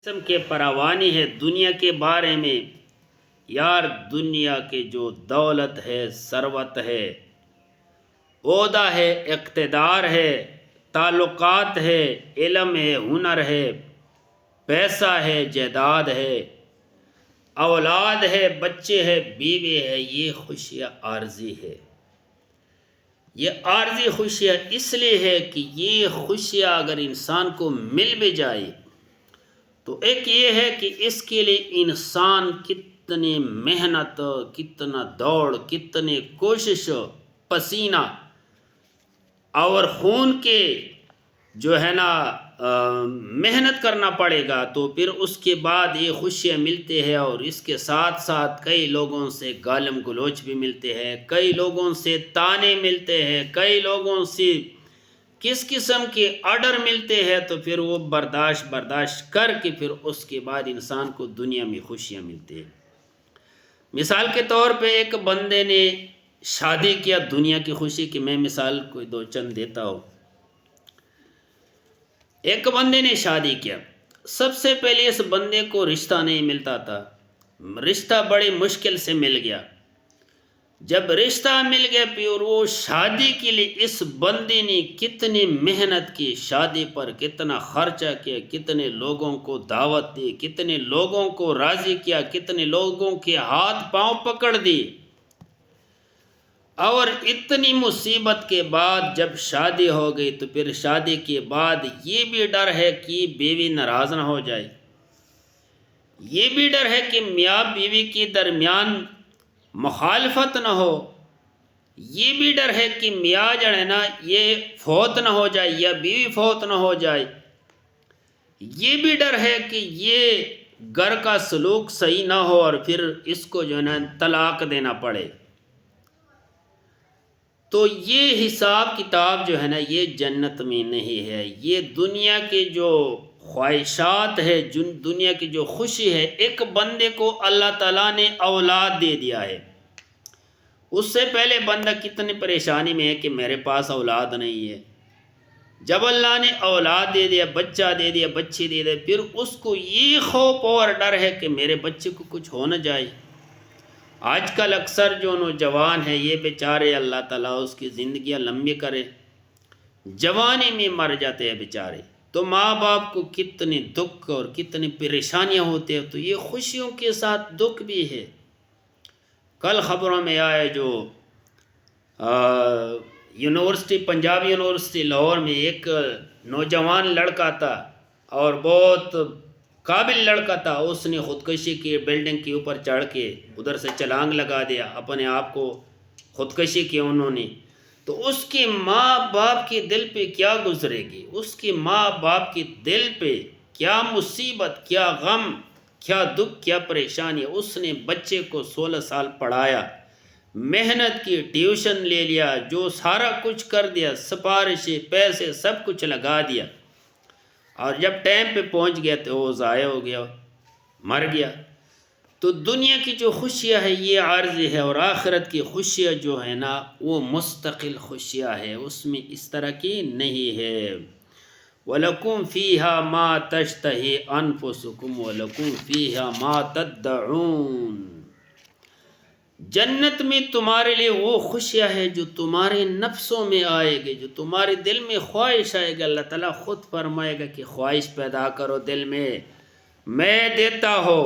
قسم کے پراوانی ہے دنیا کے بارے میں یار، دنیا کے جو دولت ہے، ثروت ہے، عہدہ ہے، اقتدار ہے، تعلقات ہے، علم ہے، ہنر ہے، پیسہ ہے، جائیداد ہے، اولاد ہے، بچے ہے، بیوی ہے، یہ خوشیاں عارضی ہے۔ یہ عارضی خوشیاں اس لیے ہے کہ یہ خوشیاں اگر انسان کو مل بھی جائے تو ایک یہ ہے کہ اس کے لیے انسان کتنی محنت، کتنا دوڑ، کتنی کوشش، پسینہ اور خون کے جو ہے نا محنت کرنا پڑے گا، تو پھر اس کے بعد یہ خوشیاں ملتے ہیں۔ اور اس کے ساتھ ساتھ کئی لوگوں سے گالم گلوچ بھی ملتے ہیں، کئی لوگوں سے تانے ملتے ہیں، کئی لوگوں سے کس قسم کے آرڈر ملتے ہیں، تو پھر وہ برداشت کر کے پھر اس کے بعد انسان کو دنیا میں خوشیاں ملتی ہیں۔ مثال کے طور پہ ایک بندے نے شادی کیا دنیا کی خوشی کی، میں مثال کوئی دو چند دیتا ہوں۔ ایک بندے نے شادی کیا، سب سے پہلے اس بندے کو رشتہ نہیں ملتا تھا، رشتہ بڑی مشکل سے مل گیا۔ جب رشتہ مل گیا پھر وہ شادی کے لیے اس بندے نے کتنی محنت کی، شادی پر کتنا خرچہ کیا، کتنے لوگوں کو دعوت دی، کتنے لوگوں کو راضی کیا، کتنے لوگوں کے ہاتھ پاؤں پکڑ دی، اور اتنی مصیبت کے بعد جب شادی ہو گئی تو پھر شادی کے بعد یہ بھی ڈر ہے کہ بیوی ناراض نہ ہو جائے، یہ بھی ڈر ہے کہ میاں بیوی کے درمیان مخالفت نہ ہو، یہ بھی ڈر ہے کہ میاں جو ہے نا یہ فوت نہ ہو جائے یا بیوی فوت نہ ہو جائے، یہ بھی ڈر ہے کہ یہ گھر کا سلوک صحیح نہ ہو اور پھر اس کو جو ہے نا طلاق دینا پڑے۔ تو یہ حساب کتاب جو ہے نا یہ جنت میں نہیں ہے۔ یہ دنیا کے جو خواہشات ہے، دنیا کی جو خوشی ہے، ایک بندے کو اللہ تعالیٰ نے اولاد دے دیا ہے، اس سے پہلے بندہ کتنی پریشانی میں ہے کہ میرے پاس اولاد نہیں ہے۔ جب اللہ نے اولاد دے دیا، بچہ دے دیا، بچی دے دیا، پھر اس کو یہ خوف اور ڈر ہے کہ میرے بچے کو کچھ ہو نہ جائے۔ آج کل اکثر جو نوجوان ہیں یہ بیچارے اللہ تعالیٰ اس کی زندگیاں لمبی کرے، جوانی میں مر جاتے ہیں بیچارے، تو ماں باپ کو کتنی دکھ اور کتنی پریشانیاں ہوتی ہیں، تو یہ خوشیوں کے ساتھ دکھ بھی ہے۔ کل خبروں میں آیا جو یونیورسٹی، پنجاب یونیورسٹی لاہور میں ایک نوجوان لڑکا تھا اور بہت قابل لڑکا تھا، اس نے خودکشی کی، بلڈنگ کے اوپر چڑھ کے ادھر سے چھلانگ لگا دیا، اپنے آپ کو خودکشی کی انہوں نے۔ تو اس کے ماں باپ کے دل پہ کیا گزرے گی، اس کے ماں باپ کے دل پہ کیا مصیبت، کیا غم، کیا دکھ، کیا پریشانی۔ اس نے بچے کو 16 سال پڑھایا، محنت کی، ٹیوشن لے لیا، جو سارا کچھ کر دیا، سفارشیں، پیسے سب کچھ لگا دیا، اور جب ٹائم پہ پہنچ گیا تو وہ ضائع ہو گیا، مر گیا۔ تو دنیا کی جو خوشیاں ہے یہ عارضی ہے، اور آخرت کی خوشیاں جو ہے نا وہ مستقل خوشیاں ہے، اس میں اس طرح کی نہیں ہے۔ وَلَكُمْ فِيهَا مَا تَشْتَهِي أَنفُسُكُمْ وَلَكُمْ فِيهَا مَا تَدَّعُونَ۔ جنت میں تمہارے لیے وہ خوشیاں ہے جو تمہارے نفسوں میں آئے گی، جو تمہارے دل میں خواہش آئے گا۔ اللہ تعالیٰ خود فرمائے گا کہ خواہش پیدا کرو دل میں دیتا ہو،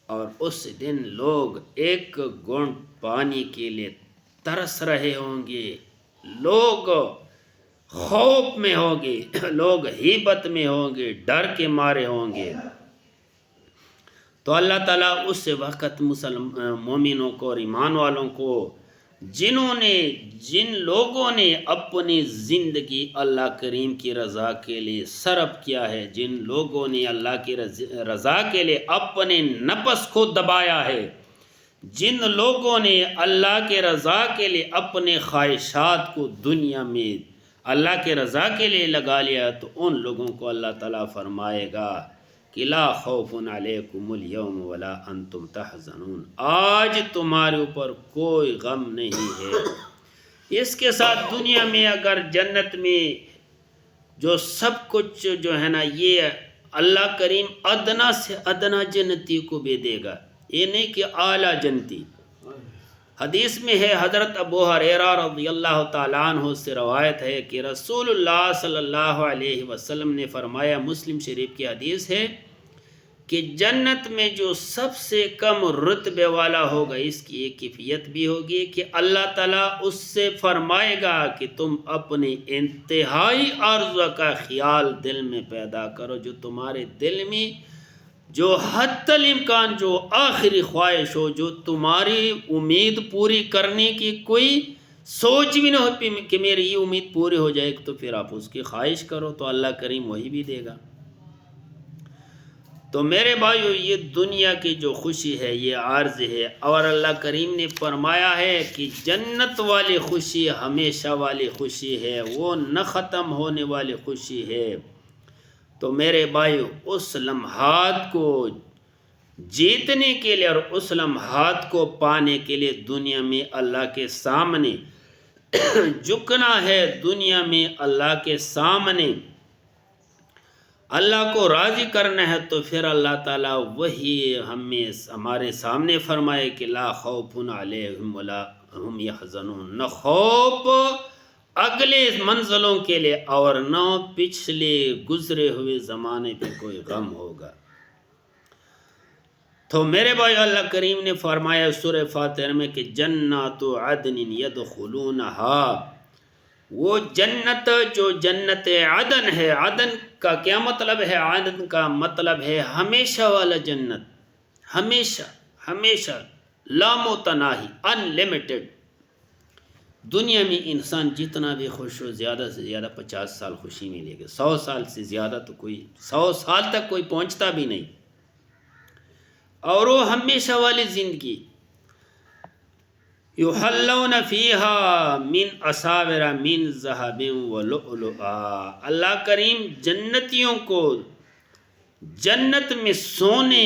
اور اس دن لوگ ایک گھونٹ پانی کے لیے ترس رہے ہوں گے، لوگ خوف میں ہوں گے، لوگ ہیبت میں ہوں گے، ڈر کے مارے ہوں گے۔ تو اللہ تعالیٰ اس وقت مومنوں کو اور ایمان والوں کو، جن لوگوں نے اپنی زندگی اللہ کریم کی رضا کے لیے صرف کیا ہے، جن لوگوں نے اللہ کی رضا کے لیے اپنے نفس کو دبایا ہے، جن لوگوں نے اللہ کے رضا کے لیے اپنے خواہشات کو دنیا میں اللہ کے رضا کے لیے لگا لیا، تو ان لوگوں کو اللہ تعالیٰ فرمائے گا کہ لا خوف علیکم اليوم ولا انتم تحزنون، آج تمہارے اوپر کوئی غم نہیں ہے۔ اس کے ساتھ دنیا میں اگر جنت میں جو سب کچھ جو ہے نا یہ اللہ کریم ادنا سے ادنا جنتی کو بھی دے گا، یہ نہیں کہ اعلیٰ جنتی۔ حدیث میں ہے، حضرت ابو ہریرہ رضی اللہ تعالیٰ عنہ سے روایت ہے کہ رسول اللہ صلی اللہ علیہ وسلم نے فرمایا، مسلم شریف کی حدیث ہے کہ جنت میں جو سب سے کم رتبے والا ہوگا، اس کی ایک کیفیت بھی ہوگی کہ اللہ تعالیٰ اس سے فرمائے گا کہ تم اپنی انتہائی عرض کا خیال دل میں پیدا کرو، جو تمہارے دل میں جو حتی الامکان جو آخری خواہش ہو، جو تمہاری امید پوری کرنے کی کوئی سوچ بھی نہ ہو کہ میری یہ امید پوری ہو جائے، تو پھر آپ اس کی خواہش کرو تو اللہ کریم وہی بھی دے گا۔ تو میرے بھائیو، یہ دنیا کی جو خوشی ہے یہ عارض ہے، اور اللہ کریم نے فرمایا ہے کہ جنت والی خوشی ہمیشہ والی خوشی ہے، وہ نہ ختم ہونے والی خوشی ہے۔ تو میرے بھائیو، اس لمحات کو جیتنے کے لیے اور اس لمحات کو پانے کے لیے دنیا میں اللہ کے سامنے جھکنا ہے، دنیا میں اللہ کے سامنے اللہ کو راضی کرنا ہے، تو پھر اللہ تعالیٰ وہی ہمارے سامنے فرمائے کہ لا خوف علیہم ولا ہم یحزنون، نہ خوف اگلے منزلوں کے لیے اور نہ پچھلے گزرے ہوئے زمانے پہ کوئی غم ہوگا۔ تو میرے بھائی، اللہ کریم نے فرمایا سورہ فاتر میں کہ جنات عدن یدخلونہا، وہ جنت جو جنت عدن ہے، عدن کا کیا مطلب ہے؟ عدن کا مطلب ہے ہمیشہ والا جنت، ہمیشہ ہمیشہ، لامتناہی، انلیمیٹڈ۔ دنیا میں انسان جتنا بھی خوش ہو، زیادہ سے زیادہ 50 سال خوشی ملے گی، 100 سال سے زیادہ تو 100 سال تک کوئی پہنچتا بھی نہیں، اور وہ ہمیشہ والی زندگی۔ یحلون فیہا من اساور من ذہب ولؤلؤا، اللہ کریم جنتیوں کو جنت میں سونے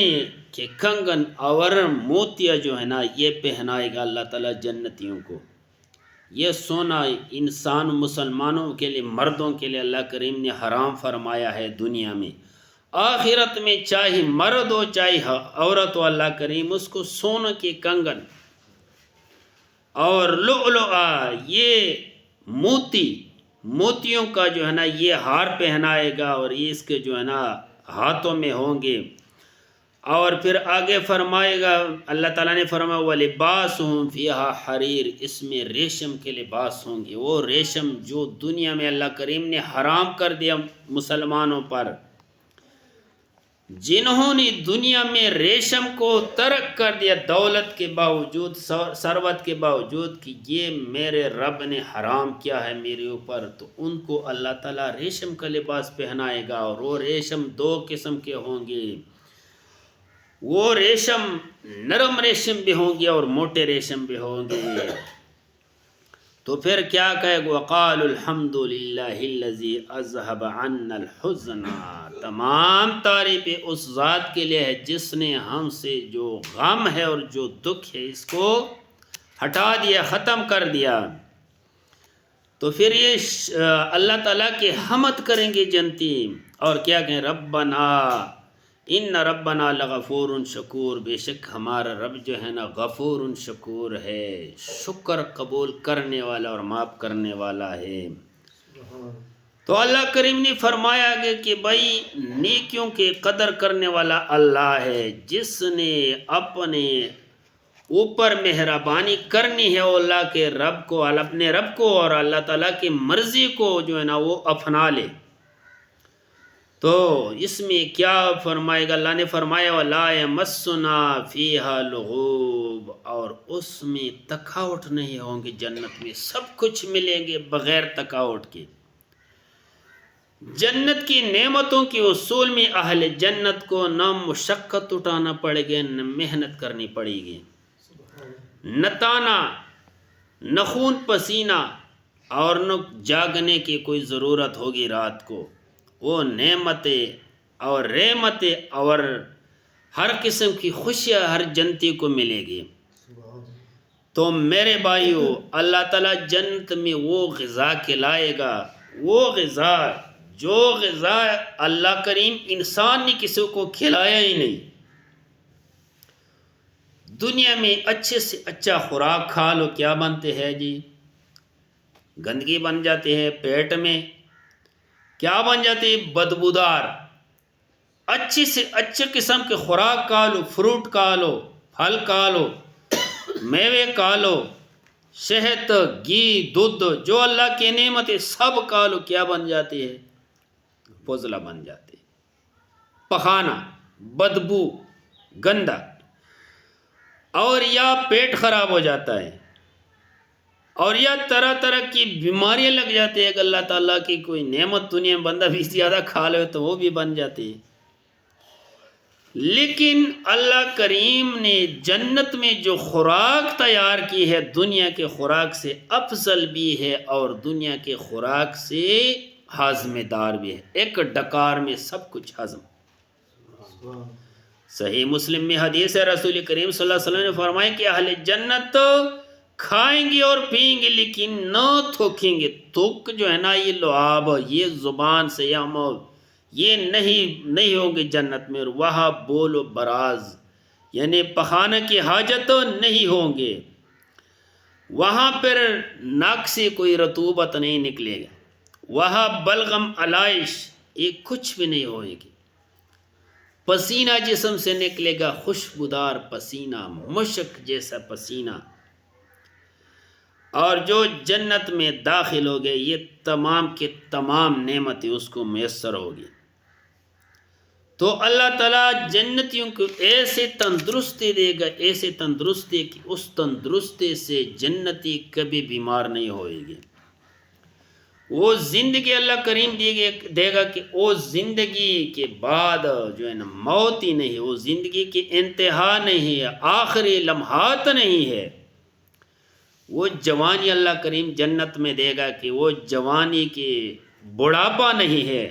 کے کنگن اور موتیا جو ہے نا، یہ پہنائے گا اللہ تعالیٰ جنتیوں کو۔ یہ سونا انسان مسلمانوں کے لیے، مردوں کے لیے اللہ کریم نے حرام فرمایا ہے دنیا میں۔ آخرت میں چاہے مرد ہو چاہے عورت ہو، اللہ کریم اس کو سونے کے کنگن اور لؤلؤا، یہ موتیوں کا جو ہے نا یہ ہار پہنائے گا، اور یہ اس کے جو ہے نا ہاتھوں میں ہوں گے۔ اور پھر آگے فرمائے گا، اللہ تعالیٰ نے فرمایا وَلِبَاسُهُمْ فِيهَا حَرِيرٌ، اس میں ریشم کے لباس ہوں گے، وہ ریشم جو دنیا میں اللہ کریم نے حرام کر دیا مسلمانوں پر، جنہوں نے دنیا میں ریشم کو ترک کر دیا دولت کے باوجود، ثروت کے باوجود کہ یہ میرے رب نے حرام کیا ہے میرے اوپر، تو ان کو اللہ تعالیٰ ریشم کا لباس پہنائے گا، اور وہ ریشم 2 قسم کے ہوں گے، وہ ریشم نرم ریشم بھی ہوں گے اور موٹے ریشم بھی ہوں گے۔ تو پھر کیا کہے گا؟ وقالوا الحمد للہ الذی اذهب عنا الحزن، تمام تعریف اس ذات کے لیے ہے جس نے ہم سے جو غم ہے اور جو دکھ ہے اس کو ہٹا دیا، ختم کر دیا۔ تو پھر یہ اللہ تعالیٰ کی حمد کریں گے جنتی، اور کیا کہیں؟ ربنا ان ربنا لغفور شکور، بے شک ہمارا رب جو ہے نا غفور شکور ہے، شکر قبول کرنے والا اور معاف کرنے والا ہے۔ تو اللہ کریم نے فرمایا کہ بھائی نیکیوں کے قدر کرنے والا اللہ ہے، جس نے اپنے اوپر مہربانی کرنی ہے، وہ اللہ کے رب کو، اپنے رب کو اور اللہ تعالیٰ کی مرضی کو جو ہے نا وہ اپنا لے۔ تو اس میں کیا فرمائے گا؟ اللہ نے فرمایا وَلَا يَمَسُّنَا فِيهَا لُغُوبٌ، اور اس میں تھکاوٹ نہیں ہوں گے، جنت میں سب کچھ ملیں گے بغیر تھکاوٹ کے۔ جنت کی نعمتوں کے اصول میں اہل جنت کو نہ مشقت اٹھانا پڑے گی، نہ محنت کرنی پڑے گی، نہ تانا، نہ خون پسینہ، اور نہ جاگنے کی کوئی ضرورت ہوگی رات کو۔ وہ نعمتیں اور رحمتیں اور ہر قسم کی خوشیاں ہر جنتی کو ملے گی۔ تو میرے بھائیو، اللہ تعالیٰ جنت میں وہ غذا کھلائے گا، وہ غذا جو غذا اللہ کریم انسان نے کسی کو کھلایا ہی نہیں. دنیا میں اچھے سے اچھا خوراک کھا لو، کیا بنتے ہیں جی؟ گندگی بن جاتی ہے پیٹ میں. کیا بن جاتی ہے؟ بدبودار. اچھی سے اچھے قسم کے خوراک کھا لو، فروٹ کھا لو، پھل کھا لو، میوے کھا لو، شہد، گھی، دودھ، جو اللہ کی نعمت ہے سب کھا لو، کیا بن جاتی ہے؟ فضلہ بن جاتی ہے. پخانا، بدبو، گندا. اور یا پیٹ خراب ہو جاتا ہے، اور یا طرح طرح کی بیماریاں لگ جاتی ہے. کہ اللہ تعالیٰ کی کوئی نعمت دنیا میں بندہ بھی زیادہ کھا لے تو وہ بھی بن جاتی ہے. لیکن اللہ کریم نے جنت میں جو خوراک تیار کی ہے دنیا کے خوراک سے افضل بھی ہے اور دنیا کے خوراک سے ہاضمے دار بھی ہے. ایک ڈکار میں سب کچھ ہضم. صحیح مسلم میں حدیث ہے، رسول کریم صلی اللہ علیہ وسلم نے فرمایا کہ اہل جنت کھائیں گے اور پئیں گے لیکن نہ تھوکیں گے. تھوک جو ہے نا، یہ لعاب، یہ زبان سے یا مول، یہ نہیں ہوں گے جنت میں. اور وہاں بول و براز یعنی پخانے کی حاجت نہیں ہوں گے. وہاں پر ناک سے کوئی رطوبت نہیں نکلے گا. وہاں بلغم علائش یہ کچھ بھی نہیں ہوئے گی. پسینہ جسم سے نکلے گا، خوشبودار پسینہ، مشک جیسا پسینہ. اور جو جنت میں داخل ہو گئے یہ تمام کے تمام نعمتیں اس کو میسر ہوگی. تو اللہ تعالیٰ جنتیوں کو ایسے تندرستی دے گا، ایسے تندرستی کہ اس تندرستی سے جنتی کبھی بیمار نہیں ہوئے گی. وہ زندگی اللہ کریم دے گا کہ وہ زندگی کے بعد جو ہے نا موت ہی نہیں، وہ زندگی کی انتہا نہیں ہے، آخری لمحات نہیں ہے. وہ جوانی اللہ کریم جنت میں دے گا کہ وہ جوانی کی بڑھاپا نہیں ہے.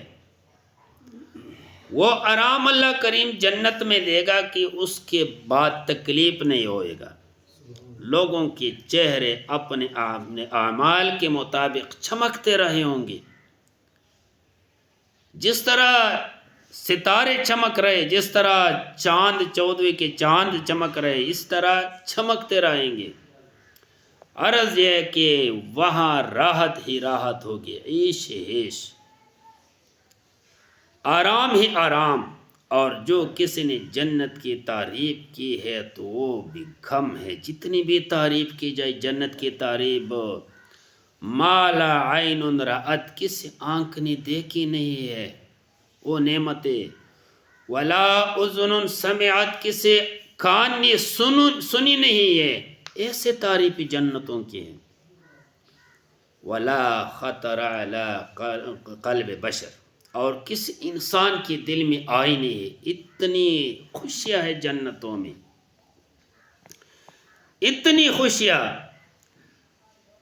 وہ آرام اللہ کریم جنت میں دے گا کہ اس کے بعد تکلیف نہیں ہوئے گا. لوگوں کے چہرے اپنے اعمال کے مطابق چمکتے رہے ہوں گے. جس طرح ستارے چمک رہے، جس طرح چاند 14 کے چاند چمک رہے، اس طرح چمکتے رہیں گے. عرض یہ کہ وہاں راحت ہی راحت ہوگی، عیش عیش، آرام ہی آرام. اور جو کسی نے جنت کی تعریف کی ہے تو وہ بھی کم ہے. جتنی بھی تعریف کی جائے جنت کی تعریف، ما لا عین رأت، کسی آنکھ نے دیکھی نہیں ہے وہ نعمتیں، ولا اذن سمعت، کسی کان نے سنی نہیں ہے. ایسے تعریف جنتوں کی ہیں. ولا خطر علی قلب بشر، اور کسی انسان کے دل میں آئی نہیں ہے. اتنی خوشیاں ہے جنتوں میں، اتنی خوشیاں.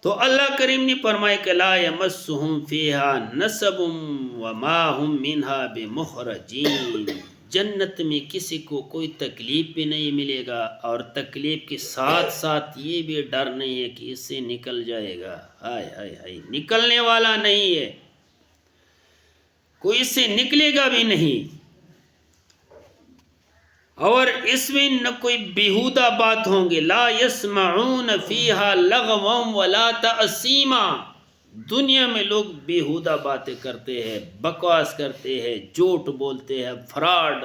تو اللہ کریم نے فرمایا کہ لا یمسہم فیہا نصب وما ہم منہا بمخرجین. جنت میں کسی کو کوئی تکلیف بھی نہیں ملے گا، اور تکلیف کے ساتھ ساتھ یہ بھی ڈر نہیں ہے کہ اس سے نکل جائے گا. ہائے ہائے ہائے، نکلنے والا نہیں ہے، کوئی اس سے نکلے گا بھی نہیں. اور اس میں نہ کوئی بیہودہ بات ہوں گے. لا یسمعون فیہا لغوا ولا تأثیما. دنیا میں لوگ بیہودہ باتیں کرتے ہیں، بکواس کرتے ہیں، جھوٹ بولتے ہیں، فراڈ،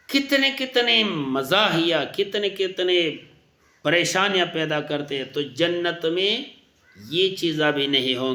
کتنے کتنے مزاحیہ، کتنے کتنے پریشانیاں پیدا کرتے ہیں. تو جنت میں یہ چیزیں بھی نہیں ہوں